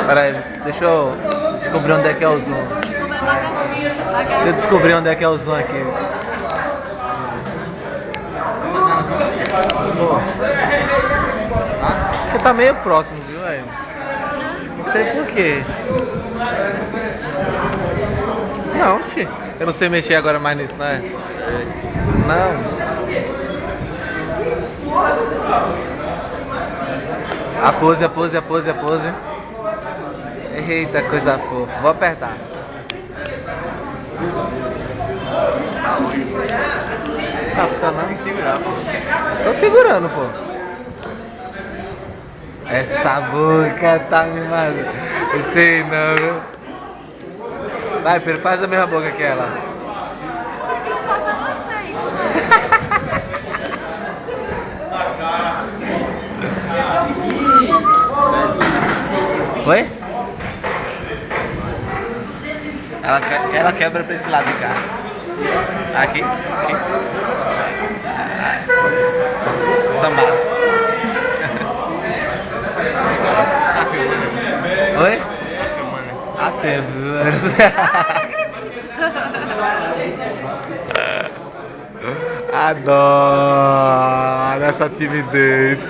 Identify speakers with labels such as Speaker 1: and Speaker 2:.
Speaker 1: Peraí, deixa eu descobrir onde é que é o zoom. Deixa eu descobrir onde é que é o zoom aqui. Pô. Porque tá meio próximo, viu, velho? Não sei por quê. Não, xi. Eu não sei mexer agora mais nisso, né? Não. A pose, a pose, a pose, a pose. Eita, coisa fofa. Vou apertar. Tá funcionando? Tem que segurar, pô. Tô segurando, pô. Essa boca tá animada. Eu sei não, viu? Vai, Pedro, faz a mesma boca que ela.
Speaker 2: Porque eu faço a vocês.
Speaker 1: Oi? Ela quebra pra esse lado de cá. Aqui, aqui. Samba. Oi? Até, Adoro essa timidez.